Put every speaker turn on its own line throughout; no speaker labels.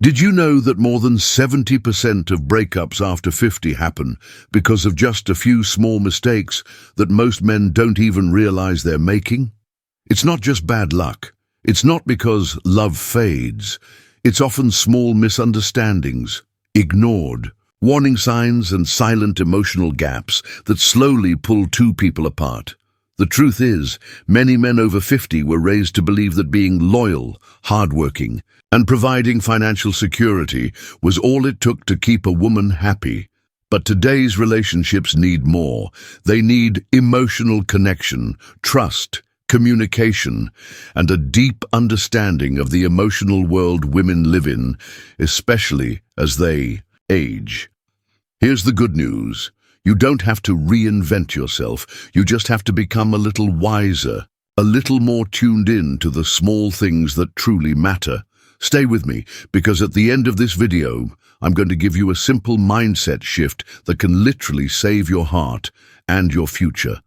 Did you know that more than 70% of breakups after 50 happen because of just a few small mistakes that most men don't even realize they're making? It's not just bad luck. It's not because love fades. It's often small misunderstandings, ignored, warning signs and silent emotional gaps that slowly pull two people apart. The truth is, many men over 50 were raised to believe that being loyal, hardworking, and providing financial security was all it took to keep a woman happy. But today's relationships need more. They need emotional connection, trust, communication, and a deep understanding of the emotional world women live in, especially as they age. Here's the good news. You don't have to reinvent yourself. You just have to become a little wiser, a little more tuned in to the small things that truly matter. Stay with me, because at the end of this video, I'm going to give you a simple mindset shift that can literally save your heart and your future.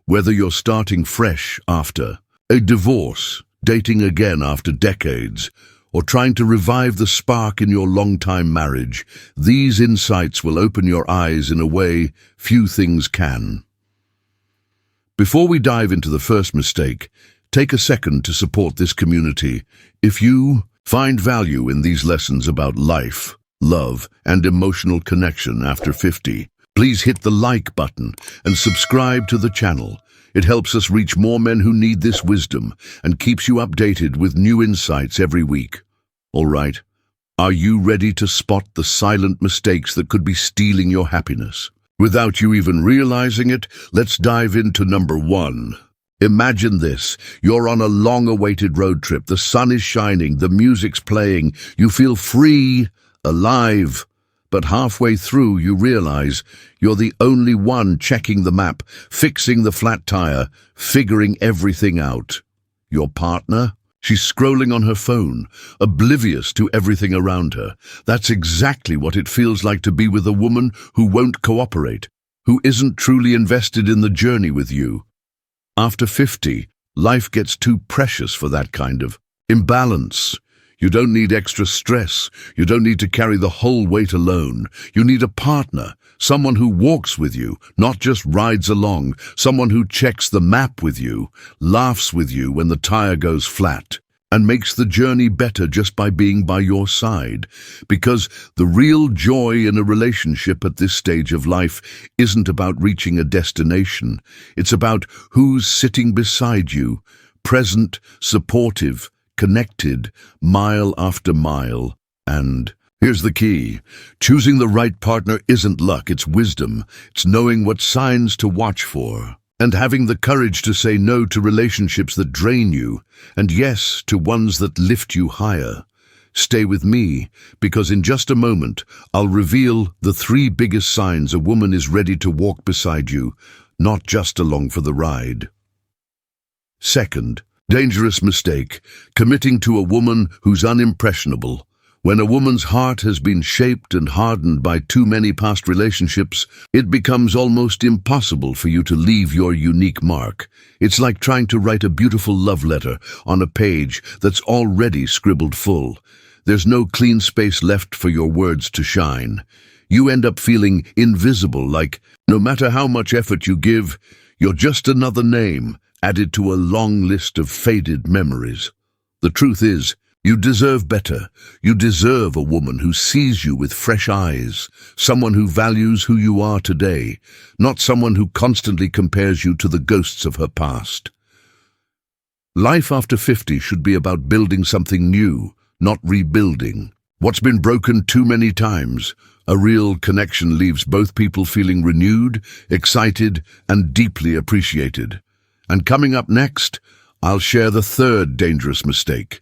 Whether you're starting fresh after a divorce, dating again after decades, or trying to revive the spark in your long-time marriage, these insights will open your eyes in a way few things can. Before we dive into the first mistake, take a second to support this community. If you find value in these lessons about life, love, and emotional connection after 50, please hit the like button and subscribe to the channel. It helps us reach more men who need this wisdom and keeps you updated with new insights every week. All right, are you ready to spot the silent mistakes that could be stealing your happiness? Without you even realizing it, let's dive into number 1. Imagine this. You're on a long-awaited road trip. The sun is shining, the music's playing, you feel free, alive. But halfway through, you realize you're the only one checking the map, fixing the flat tire, figuring everything out. Your partner? She's scrolling on her phone, oblivious to everything around her. That's exactly what it feels like to be with a woman who won't cooperate, who isn't truly invested in the journey with you. After 50, life gets too precious for that kind of imbalance. You don't need extra stress. You don't need to carry the whole weight alone. You need a partner, someone who walks with you, not just rides along, someone who checks the map with you, laughs with you when the tire goes flat, and makes the journey better just by being by your side. Because the real joy in a relationship at this stage of life isn't about reaching a destination. It's about who's sitting beside you, present, supportive, connected, mile after mile. And here's the key. Choosing the right partner isn't luck, it's wisdom. It's knowing what signs to watch for, and having the courage to say no to relationships that drain you, and yes to ones that lift you higher. Stay with me, because in just a moment, I'll reveal the 3 biggest signs a woman is ready to walk beside you, not just along for the ride. Second, dangerous mistake, committing to a woman who's unimpressionable. When a woman's heart has been shaped and hardened by too many past relationships, it becomes almost impossible for you to leave your unique mark. It's like trying to write a beautiful love letter on a page that's already scribbled full. There's no clean space left for your words to shine. You end up feeling invisible, like no matter how much effort you give, you're just another name added to a long list of faded memories. The truth is, you deserve better. You deserve a woman who sees you with fresh eyes, someone who values who you are today, not someone who constantly compares you to the ghosts of her past. Life after 50 should be about building something new, not rebuilding what's been broken too many times. A real connection leaves both people feeling renewed, excited, and deeply appreciated. And coming up next, I'll share the 3rd dangerous mistake.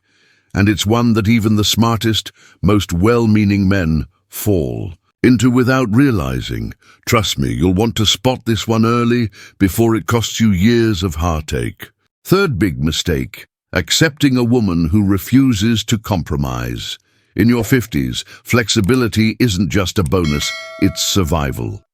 And it's one that even the smartest, most well-meaning men fall into without realizing. Trust me, you'll want to spot this one early before it costs you years of heartache. 3rd big mistake, accepting a woman who refuses to compromise. In your 50s, flexibility isn't just a bonus, it's survival.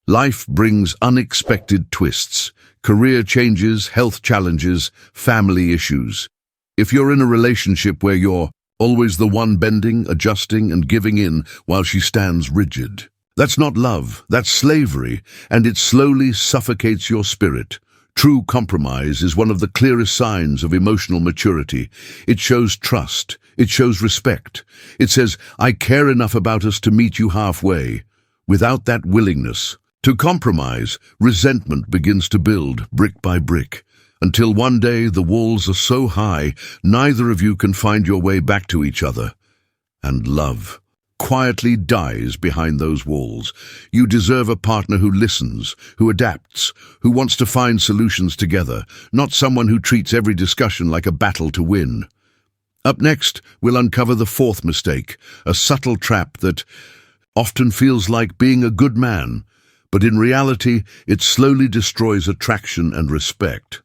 Life brings unexpected twists, career changes, health challenges, family issues. If you're in a relationship where you're always the one bending, adjusting, and giving in while she stands rigid. That's not love, that's slavery, and it slowly suffocates your spirit. True compromise is one of the clearest signs of emotional maturity. It shows trust. It shows respect. It says, I care enough about us to meet you halfway. Without that willingness to compromise, resentment begins to build brick by brick, until one day the walls are so high, neither of you can find your way back to each other. And love quietly dies behind those walls. You deserve a partner who listens, who adapts, who wants to find solutions together, not someone who treats every discussion like a battle to win. Up next, we'll uncover the fourth mistake, a subtle trap that often feels like being a good man, but in reality, it slowly destroys attraction and respect.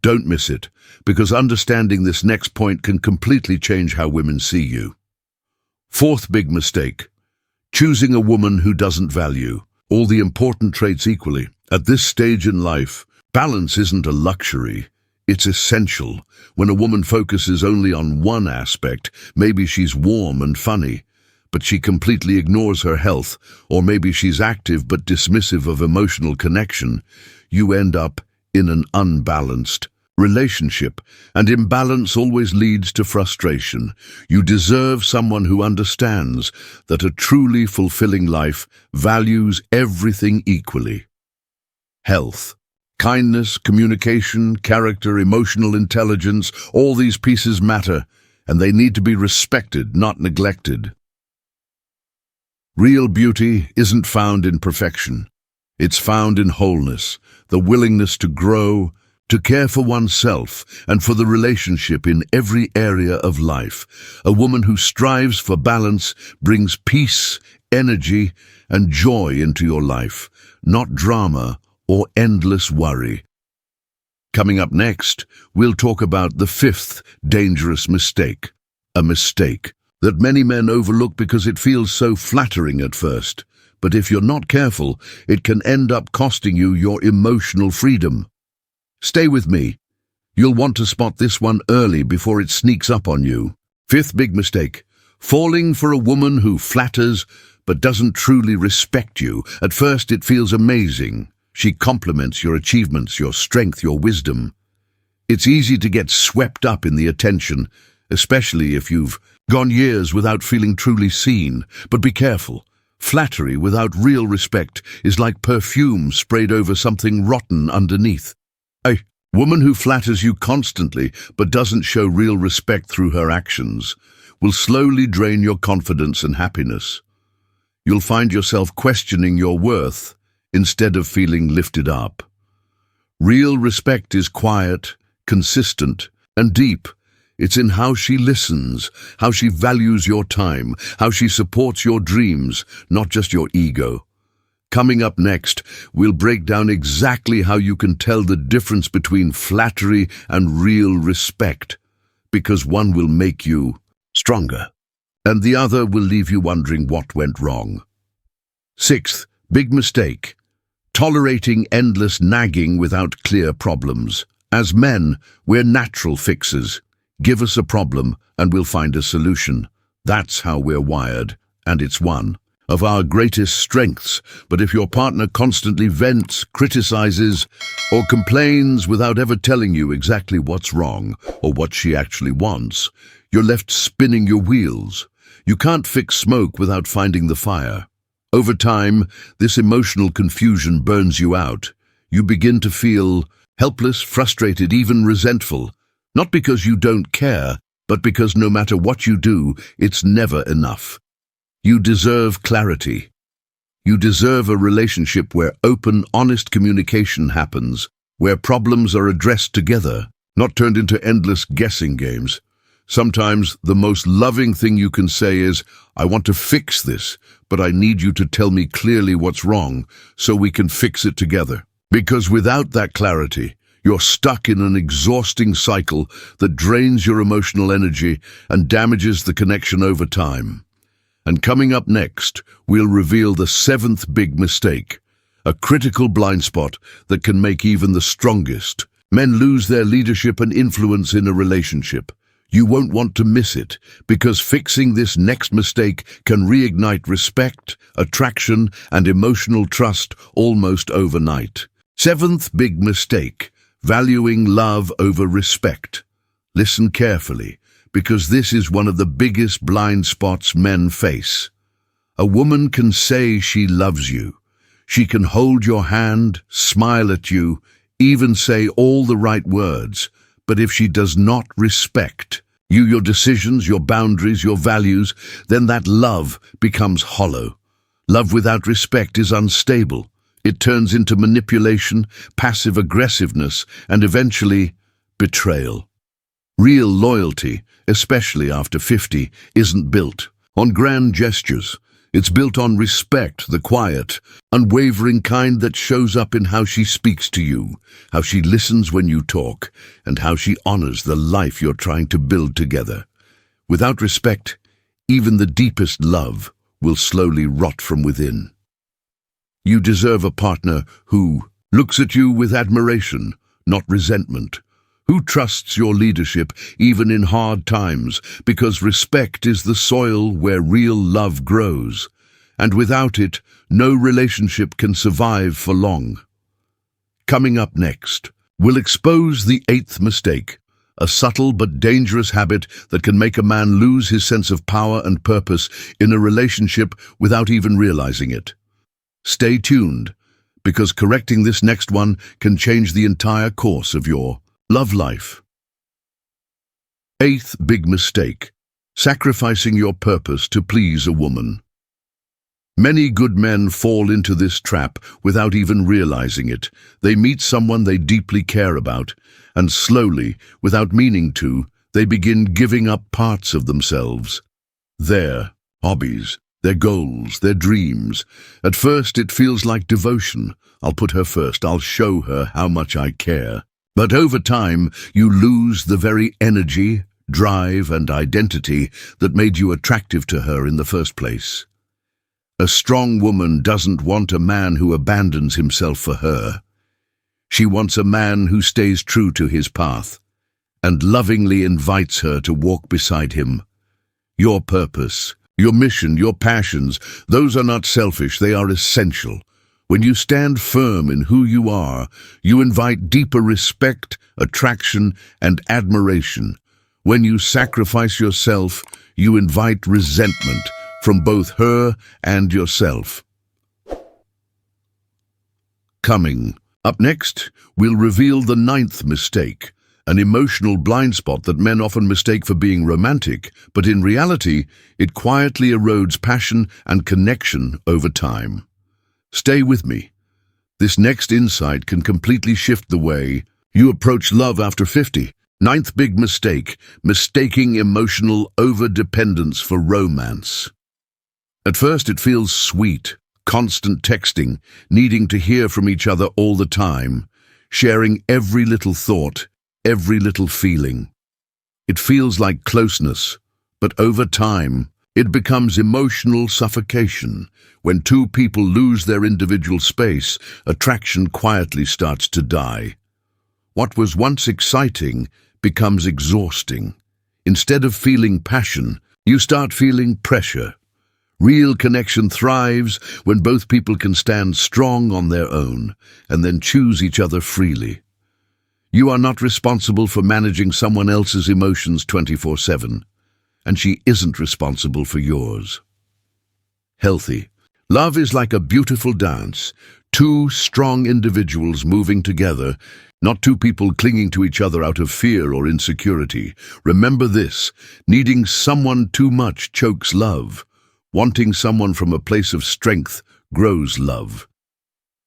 Don't miss it, because understanding this next point can completely change how women see you. Fourth big mistake, choosing a woman who doesn't value all the important traits equally. At this stage in life, balance isn't a luxury, it's essential. When a woman focuses only on one aspect, maybe she's warm and funny, but she completely ignores her health, or maybe she's active but dismissive of emotional connection, you end up in an unbalanced relationship, and imbalance always leads to frustration. You deserve someone who understands that a truly fulfilling life values everything equally. Health, kindness, communication, character, emotional intelligence, all these pieces matter, and they need to be respected, not neglected. Real beauty isn't found in perfection. It's found in wholeness, the willingness to grow, to care for oneself and for the relationship in every area of life. A woman who strives for balance brings peace, energy, and joy into your life, not drama or endless worry. Coming up next, we'll talk about the fifth dangerous mistake, a mistake that many men overlook because it feels so flattering at first. But if you're not careful, it can end up costing you your emotional freedom. Stay with me. You'll want to spot this one early before it sneaks up on you. Fifth big mistake, falling for a woman who flatters but doesn't truly respect you. At first it feels amazing. She compliments your achievements, your strength, your wisdom. It's easy to get swept up in the attention, especially if you've gone years without feeling truly seen. But be careful. Flattery without real respect is like perfume sprayed over something rotten underneath. A woman who flatters you constantly but doesn't show real respect through her actions will slowly drain your confidence and happiness. You'll find yourself questioning your worth instead of feeling lifted up. Real respect is quiet, consistent, and deep. It's in how she listens, how she values your time, how she supports your dreams, not just your ego. Coming up next, we'll break down exactly how you can tell the difference between flattery and real respect, because one will make you stronger, and the other will leave you wondering what went wrong. Sixth big mistake, tolerating endless nagging without clear problems. As men, we're natural fixers. Give us a problem and we'll find a solution. That's how we're wired, and it's one of our greatest strengths. But if your partner constantly vents, criticizes, or complains without ever telling you exactly what's wrong or what she actually wants, you're left spinning your wheels. You can't fix smoke without finding the fire. Over time, this emotional confusion burns you out. You begin to feel helpless, frustrated, even resentful, not because you don't care, but because no matter what you do, it's never enough. You deserve clarity. You deserve a relationship where open, honest communication happens, where problems are addressed together, not turned into endless guessing games. Sometimes the most loving thing you can say is, I want to fix this, but I need you to tell me clearly what's wrong so we can fix it together. Because without that clarity, you're stuck in an exhausting cycle that drains your emotional energy and damages the connection over time. And coming up next, we'll reveal the seventh big mistake, a critical blind spot that can make even the strongest men lose their leadership and influence in a relationship. You won't want to miss it, because fixing this next mistake can reignite respect, attraction, and emotional trust almost overnight. Seventh big mistake: valuing love over respect. Listen carefully, because this is one of the biggest blind spots men face. A woman can say she loves you. She can hold your hand, smile at you, even say all the right words. But if she does not respect you, your decisions, your boundaries, your values, then that love becomes hollow. Love without respect is unstable. It turns into manipulation, passive aggressiveness, and eventually betrayal. Real loyalty, especially after 50, isn't built on grand gestures. It's built on respect, the quiet, unwavering kind that shows up in how she speaks to you, how she listens when you talk, and how she honors the life you're trying to build together. Without respect, even the deepest love will slowly rot from within. You deserve a partner who looks at you with admiration, not resentment, who trusts your leadership even in hard times, because respect is the soil where real love grows, and without it, no relationship can survive for long. Coming up next, we'll expose the eighth mistake, a subtle but dangerous habit that can make a man lose his sense of power and purpose in a relationship without even realizing it. Stay tuned, because correcting this next one can change the entire course of your love life. Eighth big mistake: sacrificing your purpose to please a woman. Many good men fall into this trap without even realizing it. They meet someone they deeply care about, and slowly, without meaning to, they begin giving up parts of themselves. Their hobbies, their goals, their dreams. At first it feels like devotion. I'll put her first, I'll show her how much I care. But over time, you lose the very energy, drive, and identity that made you attractive to her in the first place. A strong woman doesn't want a man who abandons himself for her. She wants a man who stays true to his path and lovingly invites her to walk beside him. Your purpose, your mission, your passions, those are not selfish, they are essential. When you stand firm in who you are, you invite deeper respect, attraction, and admiration. When you sacrifice yourself, you invite resentment from both her and yourself. Coming up next, we'll reveal the ninth mistake, an emotional blind spot that men often mistake for being romantic, but in reality, it quietly erodes passion and connection over time. Stay with me. This next insight can completely shift the way you approach love after 50. Ninth big mistake: mistaking emotional overdependence for romance. At first it feels sweet, constant texting, needing to hear from each other all the time, sharing every little thought, every little feeling. It feels like closeness, but over time, it becomes emotional suffocation. When two people lose their individual space, attraction quietly starts to die. What was once exciting becomes exhausting. Instead of feeling passion, you start feeling pressure. Real connection thrives when both people can stand strong on their own and then choose each other freely. You are not responsible for managing someone else's emotions 24/7, and she isn't responsible for yours. Healthy love is like a beautiful dance, two strong individuals moving together, not two people clinging to each other out of fear or insecurity. Remember this: needing someone too much chokes love. Wanting someone from a place of strength grows love.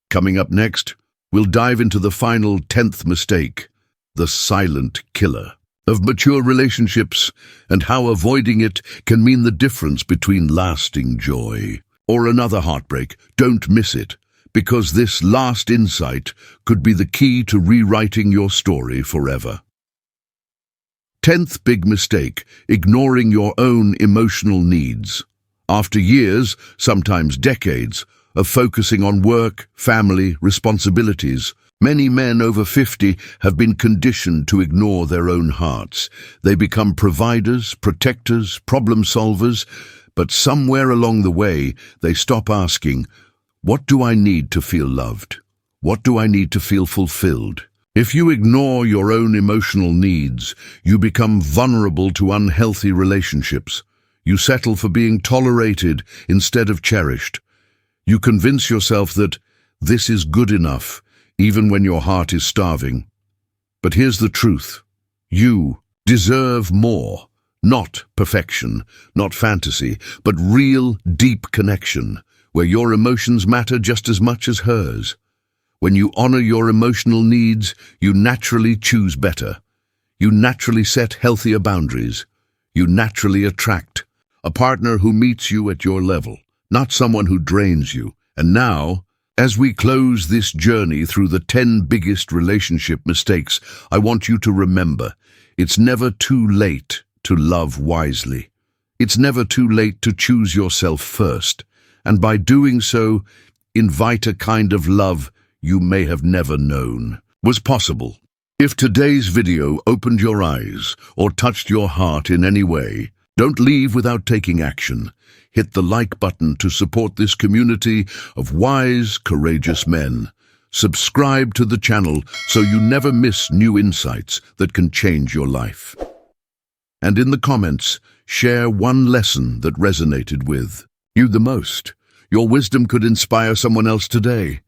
Coming up next, we'll dive into the final 10th mistake, the silent killer of mature relationships, and how avoiding it can mean the difference between lasting joy or another heartbreak. Don't miss it, because this last insight could be the key to rewriting your story forever. 10th big mistake: ignoring your own emotional needs. After years, sometimes decades, of focusing on work, family, responsibilities, Many men over 50 have been conditioned to ignore their own hearts. They become providers, protectors, problem solvers, but somewhere along the way, they stop asking, what do I need to feel loved? What do I need to feel fulfilled? If you ignore your own emotional needs, you become vulnerable to unhealthy relationships. You settle for being tolerated instead of cherished. You convince yourself that this is good enough, even when your heart is starving. But here's the truth. You deserve more. Not perfection, not fantasy, but real, deep connection, where your emotions matter just as much as hers. When you honor your emotional needs, you naturally choose better. You naturally set healthier boundaries. You naturally attract a partner who meets you at your level, not someone who drains you. And now, as we close this journey through the 10 biggest relationship mistakes, I want you to remember, it's never too late to love wisely. It's never too late to choose yourself first, and by doing so, invite a kind of love you may have never known was possible. If today's video opened your eyes or touched your heart in any way, don't leave without taking action. Hit the like button to support this community of wise, courageous men. Subscribe to the channel so you never miss new insights that can change your life. And in the comments, share one lesson that resonated with you the most. Your wisdom could inspire someone else today.